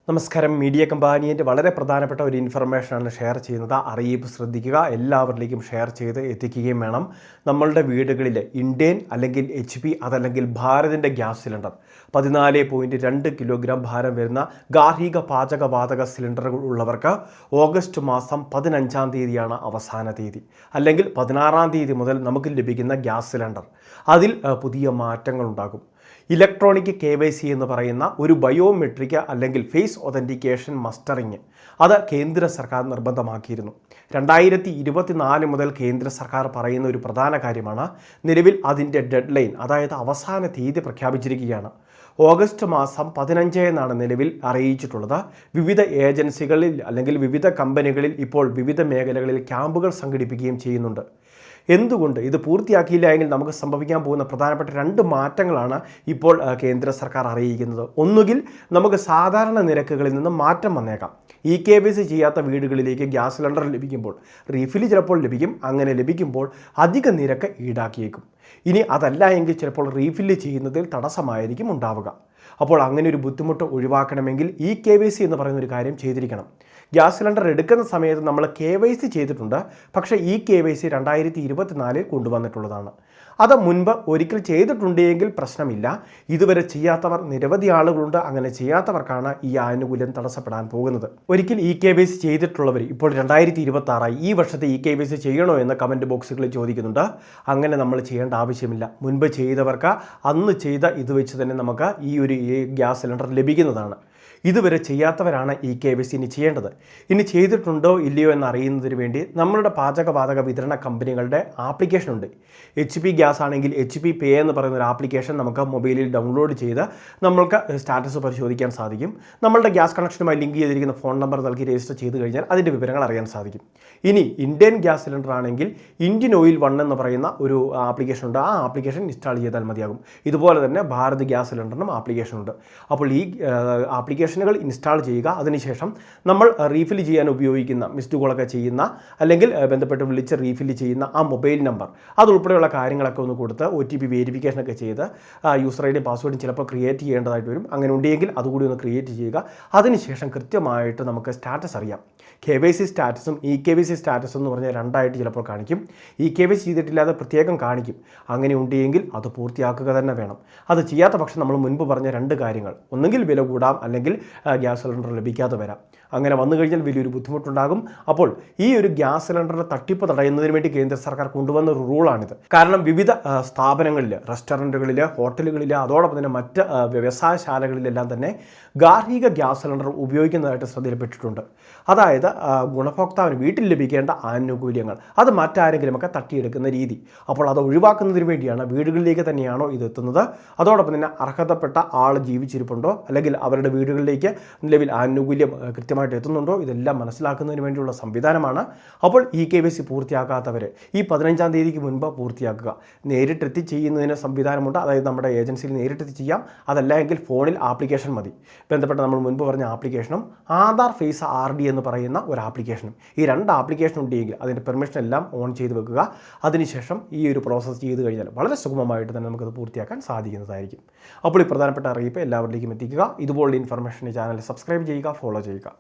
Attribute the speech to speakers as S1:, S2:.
S1: നമസ്കാരം. മീഡിയ കമ്പാനിയുടെ വളരെ പ്രധാനപ്പെട്ട ഒരു ഇൻഫർമേഷനാണ് ഷെയർ ചെയ്യുന്നത്. അറിയിപ്പ് ശ്രദ്ധിക്കുക, എല്ലാവരിലേക്കും ഷെയർ ചെയ്ത് എത്തിക്കുകയും വേണം. നമ്മളുടെ വീടുകളിൽ ഇന്ത്യൻ അല്ലെങ്കിൽ HP അതല്ലെങ്കിൽ ഭാരതിൻ്റെ ഗ്യാസ് സിലിണ്ടർ 14.2 കിലോഗ്രാം ഭാരം വരുന്ന ഗാർഹിക പാചകവാതക സിലിണ്ടറുകൾ ഉള്ളവർക്ക് ഓഗസ്റ്റ് മാസം 15-ാം തീയതിയാണ് അവസാന തീയതി, അല്ലെങ്കിൽ 16-ാം തീയതി മുതൽ നമുക്ക് ലഭിക്കുന്ന ഗ്യാസ് സിലിണ്ടർ അതിൽ പുതിയ മാറ്റങ്ങളുണ്ടാകും. ഇലക്ട്രോണിക് KYC എന്ന് പറയുന്ന ഒരു ബയോമെട്രിക് അല്ലെങ്കിൽ ഫേസ് ഒതൻറ്റിക്കേഷൻ മസ്റ്ററിങ് അത് കേന്ദ്ര സർക്കാർ നിർബന്ധമാക്കിയിരുന്നു. 2024 മുതൽ കേന്ദ്ര സർക്കാർ പറയുന്ന ഒരു പ്രധാന കാര്യമാണ്. നിലവിൽ അതിൻ്റെ ഡെഡ് ലൈൻ, അതായത് അവസാന തീയതി പ്രഖ്യാപിച്ചിരിക്കുകയാണ്. ഓഗസ്റ്റ് മാസം 15 എന്നാണ് നിലവിൽ അറിയിച്ചിട്ടുള്ളത്. വിവിധ ഏജൻസികളിൽ അല്ലെങ്കിൽ വിവിധ കമ്പനികളിൽ ഇപ്പോൾ വിവിധ മേഖലകളിൽ ക്യാമ്പുകൾ സംഘടിപ്പിക്കുകയും ചെയ്യുന്നുണ്ട്. എന്തുകൊണ്ട് ഇത് പൂർത്തിയാക്കിയില്ല എങ്കിൽ നമുക്ക് സംഭവിക്കാൻ പോകുന്ന പ്രധാനപ്പെട്ട 2 മാറ്റങ്ങളാണ് ഇപ്പോൾ കേന്ദ്ര സർക്കാർ അറിയിക്കുന്നത്. ഒന്നുകിൽ നമുക്ക് സാധാരണ നിരക്കുകളിൽ നിന്ന് മാറ്റം വന്നേക്കാം. KYC ചെയ്യാത്ത വീടുകളിലേക്ക് ഗ്യാസ് സിലിണ്ടർ ലഭിക്കുമ്പോൾ റീഫിൽ ചിലപ്പോൾ ലഭിക്കും. അങ്ങനെ ലഭിക്കുമ്പോൾ അധിക നിരക്ക് ഈടാക്കിയേക്കും. ഇനി അതല്ല എങ്കിൽ ചിലപ്പോൾ റീഫില്ല് ചെയ്യുന്നതിൽ തടസ്സമായിരിക്കും ഉണ്ടാവുക. അപ്പോൾ അങ്ങനെ ഒരു ബുദ്ധിമുട്ട് ഒഴിവാക്കണമെങ്കിൽ KYC എന്ന് പറയുന്ന ഒരു കാര്യം ചെയ്തിരിക്കണം. ഗ്യാസ് സിലിണ്ടർ എടുക്കുന്ന സമയത്ത് നമ്മൾ KYC ചെയ്തിട്ടുണ്ട്. പക്ഷേ KYC 2024 കൊണ്ടുവന്നിട്ടുള്ളതാണ്. അത് മുൻപ് ഒരിക്കൽ ചെയ്തിട്ടുണ്ടെങ്കിൽ പ്രശ്നമില്ല. ഇതുവരെ ചെയ്യാത്തവർ നിരവധി ആളുകളുണ്ട്. അങ്ങനെ ചെയ്യാത്തവർക്കാണ് ഈ ആനുകൂല്യം തടസ്സപ്പെടാൻ പോകുന്നത്. ഒരിക്കൽ KYC ചെയ്തിട്ടുള്ളവർ ഇപ്പോൾ 2026 ഈ വർഷത്തെ KYC ചെയ്യണോ എന്ന് കമൻറ്റ് ബോക്സുകളിൽ ചോദിക്കുന്നുണ്ട്. അങ്ങനെ നമ്മൾ ചെയ്യേണ്ട ആവശ്യമില്ല. മുൻപ് ചെയ്തവർക്ക് അന്ന് ചെയ്ത ഇത് വെച്ച് തന്നെ നമുക്ക് ഈ ഒരു ഗ്യാസ് സിലിണ്ടർ ലഭിക്കുന്നതാണ്. ഇതുവരെ ചെയ്യാത്തവരാണ് KYC ഇനി ചെയ്യേണ്ടത്. ഇനി ചെയ്തിട്ടുണ്ടോ ഇല്ലയോ എന്ന് അറിയുന്നതിന് വേണ്ടി നമ്മളുടെ പാചകവാതക വിതരണ കമ്പനികളുടെ ആപ്ലിക്കേഷൻ ഉണ്ട്. HP ഗ്യാസ് ആണെങ്കിൽ HP പേ എന്ന് പറയുന്ന ഒരു ആപ്ലിക്കേഷൻ നമുക്ക് മൊബൈലിൽ ഡൗൺലോഡ് ചെയ്ത് നമ്മൾക്ക് സ്റ്റാറ്റസ് പരിശോധിക്കാൻ സാധിക്കും. നമ്മളുടെ ഗ്യാസ് കണക്ഷനുമായി ലിങ്ക് ചെയ്തിരിക്കുന്ന ഫോൺ നമ്പർ നൽകി രജിസ്റ്റർ ചെയ്ത് കഴിഞ്ഞാൽ അതിൻ്റെ വിവരങ്ങൾ അറിയാൻ സാധിക്കും. ഇനി ഇന്ത്യൻ ഗ്യാസ് സിലിണ്ടർ ആണെങ്കിൽ ഇന്ത്യൻ ഓയിൽ 1 എന്ന് പറയുന്ന ഒരു ആപ്ലിക്കേഷൻ ഉണ്ട്. ആ ആപ്ലിക്കേഷൻ ഇൻസ്റ്റാൾ ചെയ്താൽ മതിയാകും. ഇതുപോലെ തന്നെ ഭാരത് ഗ്യാസ് സിലിണ്ടറിനും ആപ്ലിക്കേഷൻ ഉണ്ട്. അപ്പോൾ ഈ ആപ്ലിക്കേഷനുകൾ ഇൻസ്റ്റാൾ ചെയ്യുക. അതിനുശേഷം നമ്മൾ റീഫിൽ ചെയ്യാൻ ഉപയോഗിക്കുന്ന മിസ്ഡ് കോളൊക്കെ ചെയ്യുന്ന അല്ലെങ്കിൽ ബന്ധപ്പെട്ട് വിളിച്ച് റീഫിൽ ചെയ്യുന്ന ആ മൊബൈൽ നമ്പർ അതുൾപ്പെടെയുള്ള കാര്യങ്ങളൊക്കെ ഒന്ന് കൊടുത്ത് OTP വെരിഫിക്കേഷനൊക്കെ ചെയ്ത് യൂസർ ID പാസ്വേഡും ചിലപ്പോൾ ക്രിയേറ്റ് ചെയ്യേണ്ടതായിട്ട് വരും. അങ്ങനെ ഉണ്ടെങ്കിൽ അതുകൂടി ഒന്ന് ക്രിയേറ്റ് ചെയ്യുക. അതിനുശേഷം കൃത്യമായിട്ട് നമുക്ക് സ്റ്റാറ്റസ് അറിയാം. KYC സ്റ്റാറ്റസും KYC സ്റ്റാറ്റസ് എന്ന് പറഞ്ഞാൽ 2 ആയിട്ട് ചിലപ്പോൾ കാണിക്കും. KYC ചെയ്തിട്ടില്ലാതെ പ്രത്യേകം കാണിക്കും. അങ്ങനെ ഉണ്ടെങ്കിൽ അത് പൂർത്തിയാക്കുക തന്നെ വേണം. അത് ചെയ്യാത്ത പക്ഷം നമ്മൾ മുൻപ് പറഞ്ഞ 2 കാര്യങ്ങൾ, ഒന്നുകിൽ വില കൂടാം അല്ലെങ്കിൽ ഗ്യാസ് സിലിണ്ടർ ലഭിക്കാതെ വരാം. അങ്ങനെ വന്നു കഴിഞ്ഞാൽ വലിയൊരു ബുദ്ധിമുട്ടുണ്ടാകും. അപ്പോൾ ഈ ഒരു ഗ്യാസ് സിലിണ്ടറിൻ്റെ തട്ടിപ്പ് തടയുന്നതിന് വേണ്ടി കേന്ദ്ര സർക്കാർ കൊണ്ടുവന്ന ഒരു റൂളാണിത്. കാരണം വിവിധ സ്ഥാപനങ്ങളിൽ, റെസ്റ്റോറൻറ്റുകളിൽ, ഹോട്ടലുകളിൽ, അതോടൊപ്പം തന്നെ മറ്റ് വ്യവസായശാലകളിലെല്ലാം തന്നെ ഗാർഹിക ഗ്യാസ് സിലിണ്ടർ ഉപയോഗിക്കുന്നതായിട്ട് ശ്രദ്ധയിൽപ്പെട്ടിട്ടുണ്ട്. അതായത് ഗുണഭോക്താവിന് വീട്ടിൽ ലഭിക്കേണ്ട ആനുകൂല്യങ്ങൾ അത് മറ്റാരെങ്കിലുമൊക്കെ തട്ടിയെടുക്കുന്ന രീതി. അപ്പോൾ അത് ഒഴിവാക്കുന്നതിന് വേണ്ടിയാണ്. വീടുകളിലേക്ക് തന്നെയാണോ ഇത് എത്തുന്നത്, അതോടൊപ്പം തന്നെ അർഹതപ്പെട്ട ആൾ ജീവിച്ചിരിപ്പുണ്ടോ അല്ലെങ്കിൽ അവരുടെ വീടുകളിലേക്ക് നിലവിൽ ആനുകൂല്യം കൃത്യമായിട്ട് എത്തുന്നുണ്ടോ, ഇതെല്ലാം മനസ്സിലാക്കുന്നതിന് വേണ്ടിയുള്ള സംവിധാനമാണ്. അപ്പോൾ KYC പൂർത്തിയാക്കാത്തവർ ഈ 15-ാം തീയതിക്ക് മുൻപ് പൂർത്തിയാക്കുക. നേരിട്ടെത്തി ചെയ്യുന്നതിന് സംവിധാനമുണ്ട്. അതായത് നമ്മുടെ ഏജൻസിയിൽ നേരിട്ടെത്തി ചെയ്യാം. അതല്ല എങ്കിൽ ഫോണിൽ ആപ്ലിക്കേഷൻ മതി. ബന്ധപ്പെട്ട നമ്മൾ മുൻപ് പറഞ്ഞ ആപ്ലിക്കേഷനും ആധാർ ഫേസ് RD എന്ന് പറയുന്ന ഒരു ആപ്ലിക്കേഷനും, ഈ 2 ആപ്ലിക്കേഷൻ ഉണ്ടെങ്കിൽ അതിൻ്റെ പെർമിഷൻ എല്ലാം ഓൺ ചെയ്ത് വെക്കുക. അതിനുശേഷം ഈ ഒരു പ്രോസസ്സ് ചെയ്ത് കഴിഞ്ഞാൽ വളരെ സുഗമമായിട്ട് തന്നെ നമുക്കത് പൂർത്തിയാക്കാൻ സാധിക്കുന്നതായിരിക്കും. അപ്പോൾ ഈ പ്രധാനപ്പെട്ട അറിയിപ്പ് എല്ലാവരിലേക്കും എത്തിക്കുക. ഇതുപോലുള്ള ഇൻഫർമേഷൻ ചാനൽ സബ്സ്ക്രൈബ് ചെയ്യുക, ഫോളോ ചെയ്യുക.